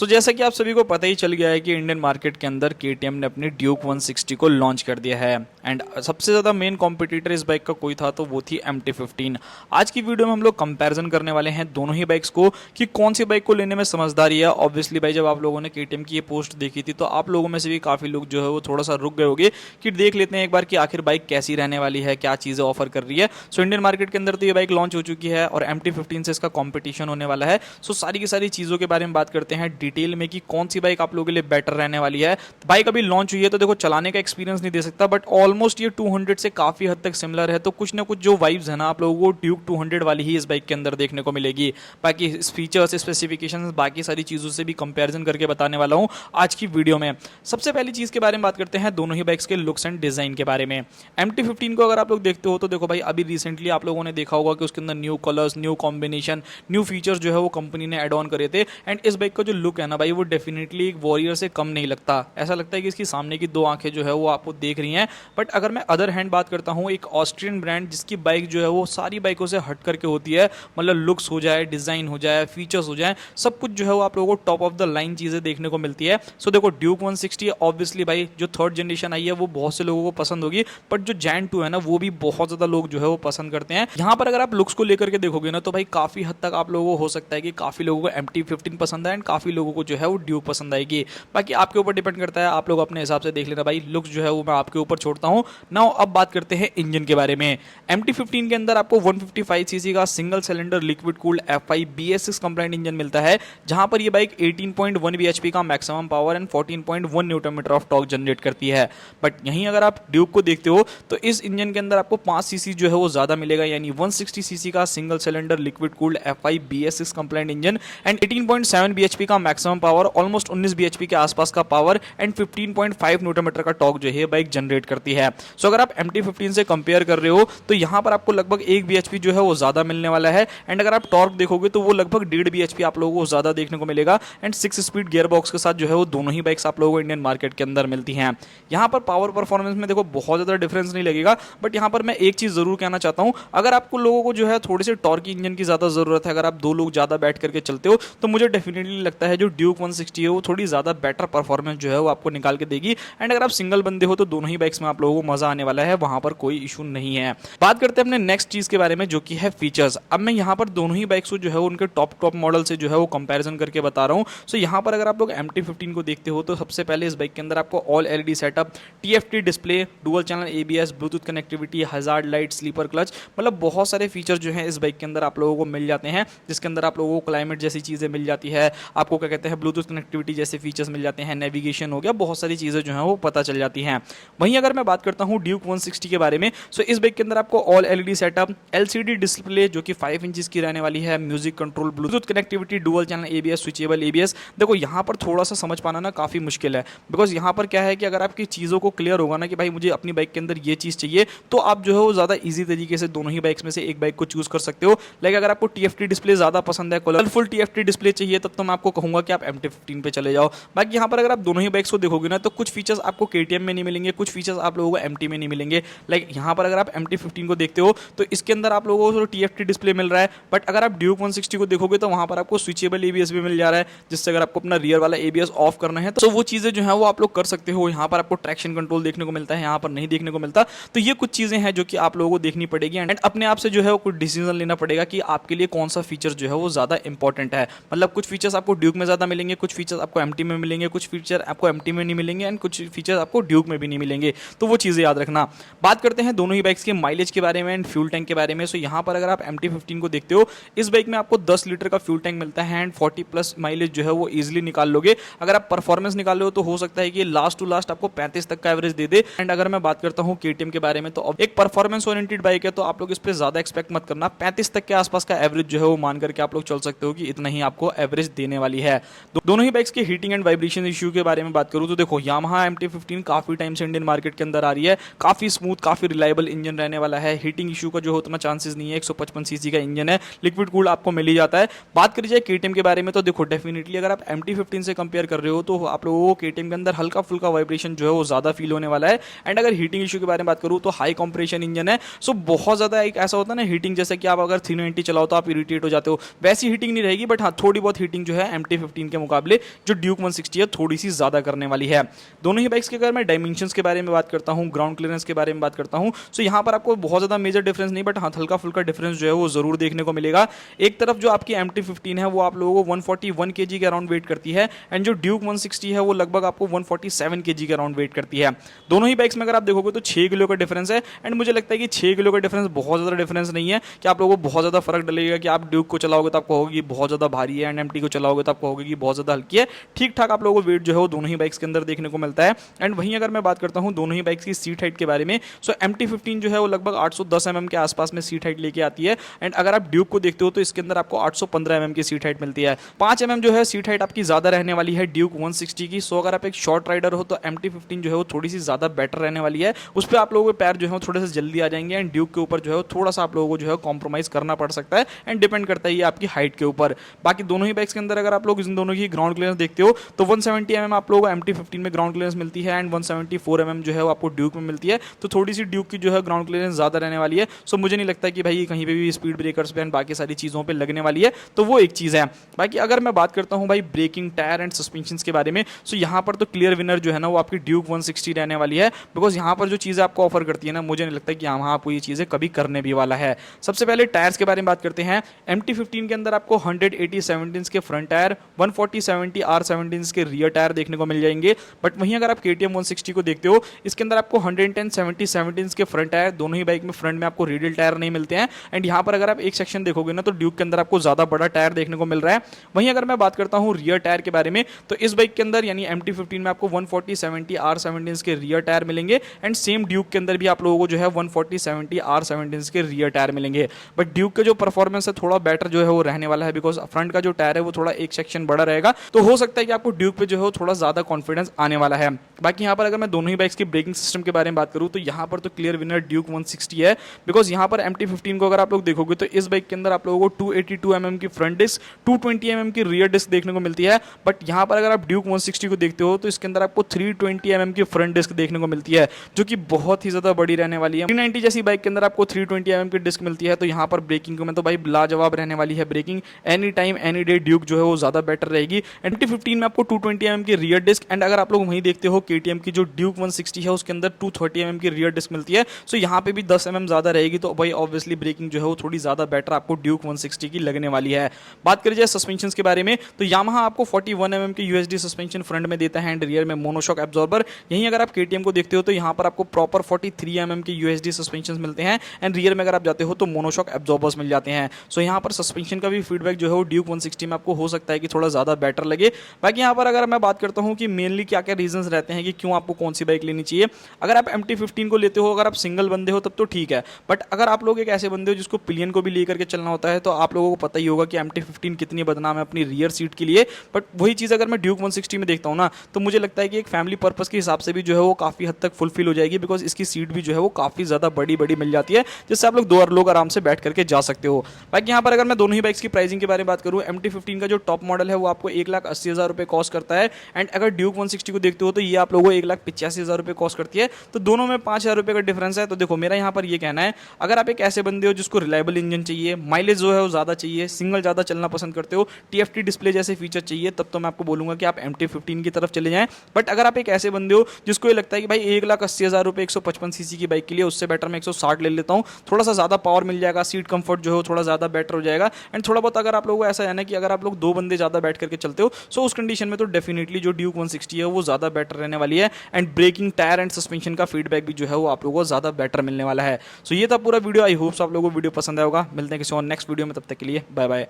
तो जैसा कि आप सभी को पता ही चल गया है कि इंडियन मार्केट के अंदर केटीएम ने अपनी ड्यूक 160 को लॉन्च कर दिया है। एंड सबसे ज़्यादा मेन कॉम्पिटिटर इस बाइक का कोई था तो वो थी MT-15। आज की वीडियो में हम लोग कंपैरिजन करने वाले हैं दोनों ही बाइक्स को कि कौन सी बाइक को लेने में समझदारी है। ऑब्वियसली भाई, जब आप लोगों ने केटीएम की ये पोस्ट देखी थी तो आप लोगों में से भी काफ़ी लोग जो है वो थोड़ा सा रुक गए होंगे कि देख लेते हैं एक बार कि आखिर बाइक कैसी रहने वाली है, क्या चीज़ें ऑफर कर रही है। सो इंडियन मार्केट के अंदर तो ये बाइक लॉन्च हो चुकी है और MT-15 से इसका कॉम्पिटिशन होने वाला है। सो सारी की सारी चीज़ों के बारे में बात करते हैं डिटेल में कि कौन सी बाइक आप लोगों के लिए बेटर रहने वाली है। बाइक अभी लॉन्च हुई है तो देखो चलाने का एक्सपीरियंस नहीं दे सकता, बट ऑलमोस्ट ये 200 से काफी हद तक सिमिलर है। तो कुछ ना कुछ जो वाइब्स है ना आप लोगों को ड्यूक 200 वाली ही इस बाइक के अंदर देखने को मिलेगी। बाकी फीचर्स, स्पेसिफिकेशंस, बाकी सारी चीजों से भी कंपैरिजन करके बताने वाला हूं आज की वीडियो में। सबसे पहली चीज के बारे में बात करते हैं दोनों ही बाइक्स के लुक्स एंड डिजाइन के बारे में। MT-15 को अगर आप लोग देखते हो तो देखो भाई, अभी रिसेंटली आप लोगों ने देखा होगा कि उसके अंदर new colours, new combination, new features जो है वो कंपनी ने एड ऑन करे थे। एंड इस बाइक का जो लुक है ना भाई, वो डेफिनेटली एक वॉरियर से कम नहीं लगता। ऐसा लगता है कि इसकी सामने की दो आंखें जो है वो आपको देख रही हैं। बट अगर मैं अदर हैंड बात करता हूँ, एक ऑस्ट्रियन ब्रांड जिसकी बाइक जो है वो सारी बाइकों से हट करके होती है, मतलब लुक्स हो जाए, डिजाइन हो जाए, फीचर्स हो जाए, सब कुछ जो है वो आप लोगों को टॉप ऑफ द लाइन चीजें देखने को मिलती है। सो देखो ड्यूक 160 ऑब्वियसली भाई जो थर्ड जनरेशन आई है वो बहुत से लोगों को पसंद होगी, बट जो जैन 2 है ना वो भी बहुत ज्यादा लोग जो है वो पसंद करते हैं। यहाँ पर अगर आप लुक्स को लेकर के देखोगे ना तो भाई काफी हद तक आप लोगों को हो सकता है कि काफी लोगों को MT-15 पसंद है एंड काफी लोगों को जो है वो ड्यूक पसंद आएगी। बाकी आपके ऊपर डिपेंड करता है, आप लोग अपने हिसाब से देख लेना भाई। लुक्स जो है वो मैं आपके ऊपर छोड़ता हूं। नाउ अब बात करते हैं इंजन के बारे में। MT-15 के अंदर आपको 155 सीसी का single cylinder liquid cooled F5 BS6 complaint engine मिलता है, जहां पर ये बाइक 18.1 bhp का maximum power and 14.1 Newton metre of torque generate करती है। बट यहीं अगर आप ड्यूक को देखते हो तो इस इंजन के अंदर आपको 5 सीसी जो है वो ज्यादा मिलेगा, यानी 160 सीसी का single cylinder liquid cooled F5 BS6 complaint engine and 18.7 bhp का मैक्सिमम पावर, ऑलमोस्ट 19 bhp के आसपास का पावर एंड 15.5 न्यूटन मीटर का टॉर्क जो है बाइक जनरेट करती है। सो अगर आप MT-15 से कंपेयर कर रहे हो तो यहां पर आपको लगभग 1 bhp जो है वो ज्यादा मिलने वाला है। एंड अगर आप टॉर्क देखोगे तो वो लगभग 1.5 bhp आप लोगों को ज्यादा देखने को मिलेगा। एंड 6 स्पीड गियर बॉक्स के साथ जो है वो दोनों ही बाइक्स आप लोगों को इंडियन मार्केट के अंदर मिलती हैं। यहां पर पावर परफॉर्मेंस में देखो बहुत ज्यादा डिफरेंस नहीं लगेगा, बट यहां पर मैं एक चीज जरूर कहना चाहता हूं, अगर आपको लोगों को जो है थोड़े से टॉर्क की इंजन की ज्यादा जरूरत है, अगर आप दो लोग ज्यादा बैठ करके चलते हो तो मुझे डेफिनेटली लगता है जो ड्यूक 160 है वो थोड़ी ज्यादा बेटर परफॉर्मेंस जो है वो आपको निकाल के देगी। एंड अगर आप सिंगल बंदे हो तो दोनों ही बाइक्स में आप लोगों को मजा आने वाला है, वहां पर कोई इशू नहीं है। बात करते हैं अपने नेक्स्ट चीज के बारे में जो कि है फीचर्स। अब मैं यहां पर दोनों ही बाइक्स को जो है उनके टॉप मॉडल से जो है वो कंपैरिजन करके बता रहा हूं। सो यहां पर अगर आप लोग MT-15 को देखते हो तो सबसे पहले इस बाइक के अंदर आपको all LED setup, TFT display, dual channel ABS, Bluetooth connectivity, hazard light, slipper clutch, मतलब बहुत सारे फीचर जो हैं इस बाइक के अंदर आप लोगों को मिल जाते हैं, जिसके अंदर आप लोगों को क्लाइमेट जैसी चीजें मिल जाती है, आपको क्या कहते हैं ब्लूटूथ कनेक्टिविटी जैसे फीचर्स मिल जाते हैं, नेविगेशन हो गया, बहुत सारी चीजें जो हैं वो पता चल जाती हैं। वहीं अगर मैं बात करता हूं ड्यूक 160 के बारे में, सो इस बाइक के अंदर आपको all LED setup, LCD display जो कि 5 इंचेस की रहने वाली है, music control, Bluetooth connectivity, dual channel ABS, switchable ABS। देखो यहाँ पर थोड़ा सा समझ पाना ना काफी मुश्किल है, बिकॉज यहाँ पर क्या है कि अगर आपकी चीजों को क्लियर होगा ना कि भाई मुझे अपनी बाइक के अंदर ये चीज चाहिए, तो आप जो है वो ज्यादा इजी तरीके से दोनों ही बाइक्स में से एक बाइक को चूज कर सकते हो। लाइक अगर आपको TFT डिस्प्ले ज्यादा पसंद है, कलरफुल TFT डिस्प्ले चाहिए, तब तो मैं आपको कहूंगा कि आप MT-15 पे चले जाओ। बाकी यहाँ पर अगर आप दोनों ही बाइक्स को देखोगे ना तो कुछ फीचर्स आपको KTM में नहीं मिलेंगे, कुछ फीचर्स आप लोगों को MT में नहीं मिलेंगे। लाइक यहाँ पर अगर आप MT-15 को देखते हो तो इसके अंदर आप लोगों को TFT डिस्प्ले मिल रहा है, बट अगर आप ड्यूक 160 को देखोगे तो वहां पर आपको स्विचेबल ABS भी मिल जा रहा है, जिससे अगर आपको अपना रियर वाला ABS ऑफ करना है तो वो चीजें जो है वो आप लोग कर सकते हो। यहाँ पर आपको ट्रैक्शन कंट्रोल देखने को मिलता है, यहाँ पर नहीं देखने को मिलता। तो ये कुछ चीजें हैं जो कि आप लोगों को देखनी पड़ेगी एंड अपने आप से जो है वो कुछ डिसीजन लेना पड़ेगा कि आपके लिए कौन सा फीचर जो है वो ज्यादा इंपॉर्टेंट है। मतलब कुछ फीचर्स आपको ड्यूक में ज्यादा मिलेंगे, कुछ फीचर्स आपको MT में मिलेंगे, कुछ फीचर आपको MT में नहीं मिलेंगे एंड कुछ फीचर्स आपको ड्यूक में भी नहीं मिलेंगे। तो वो चीजें याद रखना। बात करते हैं दोनों ही बाइक्स के माइलेज के बारे में एंड फ्यूल टैंक के बारे में। सो यहाँ पर अगर आप MT-15 को देखते हो, इस बाइक में आपको 10 लीटर का फ्यूल टैंक मिलता है एंड 40+ माइलेज जो है वो इजिली निकाल लोगे। अगर आप परफॉर्मेंस निकाल लो तो हो सकता है कि लास्ट टू लास्ट आपको 35 तक का एवरेज दे दे। एंड अगर मैं बात करता हूँ KTM के बारे में, तो एक परफॉर्मेंस ओरिएंटेड बाइक है तो आप लोग इस पर ज्यादा एक्सपेक्ट मत करना। 35 तक के आसपास का एवरेज जो है वो मान करके आप लोग चल सकते हो कि इतना ही आपको एवरेज देने वाली है। दोनों ही बाइक्स के हीटिंग एंड वाइब्रेशन इश्यू के बारे में बात करूं तो देखो यामाहा MT-15 काफी टाइम से इंडियन मार्केट के अंदर आ रही है, काफी स्मूथ, काफी रिलायबल इंजन रहने वाला है। हीटिंग इश्यू का जो उतना चांसेस नहीं है, 155 सीसी का इंजन है, लिक्विड कूल्ड आपको मिल ही जाता है। बात करी जाए KTM के बारे में तो देखो डेफिनेटली अगर आप MT-15 से कंपेयर कर रहे हो तो आप लोगों को KTM के अंदर हल्का फुल्का वाइब्रेशन जो है वो ज्यादा फील होने वाला है। एंड अगर हीटिंग इशू के बारे में बात करूं तो हाई कंप्रेशन इंजन है, सो बहुत ज्यादा एक ऐसा होता है ना हीटिंग, जैसे कि आप अगर 390 चलाओ तो आप इरिटेट हो जाते हो, वैसी हीटिंग नहीं रहेगी, बट हाँ थोड़ी बहुत हीटिंग जो है MT-15 MT15 के मुकाबले जो ड्यूक 160 है थोड़ी सी ज़्यादा करने वाली है। दोनों ही बाइक्स के अगर मैं डायमेंशंस के बारे में बात करता हूँ, ग्राउंड क्लियरेंस के बारे में बात करता हूँ, सो यहाँ पर आपको बहुत ज़्यादा मेजर डिफरेंस नहीं, बट हाँ हल्का फुल्का डिफरेंस जो है वो ज़रूर देखने को मिलेगा। एक तरफ जो आपकी MT15 है वो आप लोगों को 141 kg के अराउंड वेट करती है, एंड जो ड्यूक 160 है वो लगभग आपको 147 kg के अराउंड वेट करती है। दोनों ही बाइक्स में अगर आप देखोगे तो 6 किलो का डिफरेंस है, एंड मुझे लगता है कि 6 किलो का डिफरेंस बहुत ज़्यादा डिफरेंस नहीं है कि आप लोगों को बहुत ज़्यादा फर्क डलेगा कि आप ड्यूक को चलाओगे तो आपको होगी कि बहुत ज़्यादा भारी है, एंड MT को चलाओगे तो आपको होगी कि बहुत ज़्यादा हल्की है। ठीक ठाक आप लोगों को वेट जो है वो दोनों ही बाइक्स के अंदर देखने को मिलता है। एंड वहीं अगर मैं बात करता हूँ दोनों ही बाइक्स की सीट हाइट के बारे में, सो MT15 जो है वो लगभग 810 mm के आसपास में सीट हाइट लेके आती है, एंड अगर आप ड्यूक को देखते हो तो इसके अंदर आपको 815 mm की सीट हाइट मिलती है। 5 mm जो है सीट हाइट आपकी ज़्यादा रहने वाली है ड्यूक 160 की। सो अगर आप एक शॉर्ट राइडर हो तो MT15 जो है वो थोड़ी सी ज़्यादा बेटर रहने वाली है, उस पर आप लोगों के पैर जो है थोड़े से जल्दी आ जाएंगे, एंड ड्यूक के ऊपर जो है थोड़ा सा आप लोगों को जो है कॉम्प्रोमाइज़ करना पड़ सकता है, एंड डिपेंड करता है ये आपकी हाइट के ऊपर। बाकी दोनों ही बाइक्स के अंदर अगर आप लोग इन दोनों की ग्राउंड क्लियरेंस देखते हो तो 170 mm आप लोगों को MT15 में ग्राउंड क्लियरेंस मिलती है, एंड 174 mm जो है वो आपको ड्यूक में मिलती है। तो थोड़ी सी ड्यूक की जो है ग्राउंड क्लियरेंस ज़्यादा रहने वाली है। सो मुझे नहीं लगता कि भाई कहीं पे भी स्पीड ब्रेकर्स पे एंड बाकी सारी चीज़ों पे लगने वाली है, तो वो एक चीज़ है। बाकी अगर मैं बात करता हूँ भाई ब्रेकिंग, टायर एंड सस्पेंशन के बारे में, सो यहाँ पर तो क्लियर विनर जो है ना वो आपकी ड्यूक 160 रहने वाली है, बिकॉज यहाँ पर जो चीज़ें आपको ऑफर करती है ना, मुझे नहीं लगता कि यहाँ आपको ये चीज़ें कभी करने भी वाला है। सबसे पहले टायर्स के बारे में बात करते हैं। MT15 के अंदर आपको 180 17 के फ्रंट टायर, 140 70 R17 के रियर टायर देखने को मिल जाएंगे। बट वहीं अगर आप KTM 160 को देखते हो, इसके अंदर आपको 110 70 17 के फ्रंट टायर, दोनों ही बाइक में फ्रंट में आपको रेडियल टायर नहीं मिलते हैं, एंड यहाँ पर अगर आप एक सेक्शन देखोगे ना तो ड्यूक के अंदर आपको ज़्यादा बड़ा टायर देखने को मिल रहा है। वहीं अगर मैं बात करता हूँ रियर टायर के बारे में, तो इस बाइक के अंदर यानी MT15 में आपको 140 70 R17 के रियर टायर मिलेंगे, एंड सेम ड्यूक के अंदर भी आप लोगों को जो है 140 70 R17 के रियर टायर मिलेंगे। बट ड्यूक का जो परफॉर्मेंस है थोड़ा बेटर जो है वो रहने वाला है, बिकॉज फ्रंट का जो टायर है वो थोड़ा एक सेक्शन बड़ा रहेगा, तो हो सकता है कि आपको ड्यूक पे जो है थोड़ा ज़्यादा कॉन्फिडेंस आने वाला है। बाकी यहाँ पर अगर मैं दोनों ही बाइक्स की ब्रेकिंग सिस्टम के बारे में बात करूँ तो यहाँ पर तो क्लियर विनर ड्यूक 160 है, बिकॉज यहाँ पर MT15 को अगर आप लोग देखोगे तो इस बाइक के अंदर आप लोगों को 282 mm की फ्रंट डिस्क, 220 mm की रियर डिस्क देखने को मिलती है। बट यहाँ पर अगर आप ड्यूक 160 को देखते हो तो इसके अंदर आपको 320 mm की फ्रंट डिस्क देखने को मिलती है, जो कि बहुत ही ज़्यादा बड़ी रहने वाली है। 390 जैसी बाइक के अंदर आपको 320 mm की डिस्क मिलती है, तो यहाँ पर ब्रेकिंग में तो भाई लाजवाब रहने वाली है braking. Any time any day Duke जो है वो ज़्यादा बेटर रहेगी। MT15 में आपको 220 mm की रियर डिस्क, एंड अगर आप लोग वहीं देखते हो KTM की जो ड्यूक 160 है उसके अंदर 230 mm की रियर डिस्क मिलती है। सो यहाँ पे भी 10 mm ज़्यादा रहेगी, तो भाई ऑब्वियसली ब्रेकिंग जो है वो थोड़ी ज़्यादा बेटर आपको ड्यूक 160 की लगने वाली है। बात करें जाए सस्पेंशन के बारे में, तो यामाहा आपको 41 mm की USD सस्पेंशन फ्रंट में देता है, एंड रियर में मोनोशॉक एब्जॉर्बर। यहीं अगर आप KTM को देखते हो तो यहाँ पर आपको प्रॉपर 43 mm की USD सस्पेंशन मिलते हैं, एंड रियर में अगर आप जाते हो तो मोनोशॉक एब्जॉर्बर्स मिल जाते हैं। सो यहाँ पर सस्पेंशन का भी फीडबैक जो है वो ड्यूक 160 में आपको हो सकता है कि थोड़ा ज़्यादा बेटर लगे। बाकी यहाँ पर अगर मैं बात करता हूँ कि मेनली क्या क्या रीजंस रहते हैं कि क्यों आपको कौन सी बाइक लेनी चाहिए। अगर आप MT15 को लेते हो, अगर आप सिंगल बंदे हो तब तो ठीक है, बट अगर आप लोग एक ऐसे बंदे हो जिसको पिलियन को भी लेकर के चलना होता है, तो आप लोगों को पता ही होगा कि MT15 कितनी बदनाम है अपनी रियर सीट के लिए। बट वही चीज़ अगर मैं ड्यूक 160 में देखता हूँ ना, तो मुझे लगता है कि एक फैमिली पर्पस के हिसाब से भी जो है वो काफ़ी हद तक फुलफिल हो जाएगी, बिकॉज इसकी सीट भी जो है वो काफ़ी ज़्यादा बड़ी बड़ी मिल जाती है, जिससे आप लोग 2 लोग आराम से बैठ करके जा सकते हो। बाकी यहाँ पर अगर मैं दोनों ही बाइक्स की प्राइसिंग के बारे में बात करूँ, MT15 का जो टॉप मॉडल है वो आपको 1,80,000 रुपये कॉस्ट करता है, एंड अगर ड्यूक 160 को देखते हो तो ये आप लोगों को 1,85,000 रुपये कॉस्ट करती है। तो दोनों में 5,000 रुपये का डिफरेंस है। तो देखो मेरा यहाँ पर ये कहना है, अगर आप एक ऐसे बंदे हो जिसको रिलायबल इंजन चाहिए, माइलेज जो है वो ज़्यादा चाहिए, सिंगल ज़्यादा चलना पसंद करते हो, TFT डिस्प्ले जैसे फीचर चाहिए, तब तो मैं आपको बोलूँगा कि आप MT15 की तरफ चले जाएं। बट अगर आप एक ऐसे बंदे हो जिसको ये लगता है कि भाई 1,80,000 रुपये 155 सीसी की बाइक के लिए, उससे बेटर मैं 160 ले लेता हूँ, थोड़ा सा ज़्यादा पावर मिल जाएगा, सीट कंफर्ट जो है थोड़ा ज़्यादा बेटर हो जाएगा, एंड थोड़ा बहुत अगर आप लोगों को ऐसा है ना कि अगर आप लोग 2 बंदे ज़्यादा बैठ करके चलते हो, सो उस कंडीशन में तो डेफिनेटली जो ड्यूक 160 है वो ज़्यादा बेटर रहने वाली है, and braking, tyre and suspension का फीडबैक भी जो है वो आप लोगों को ज़्यादा बेटर मिलने वाला है। सो ये था पूरा वीडियो। आई होप्स आप लोगों को वीडियो पसंद आएगा। मिलते हैं किसी और नेक्स्ट वीडियो में, तब तक के लिए बाय बाय।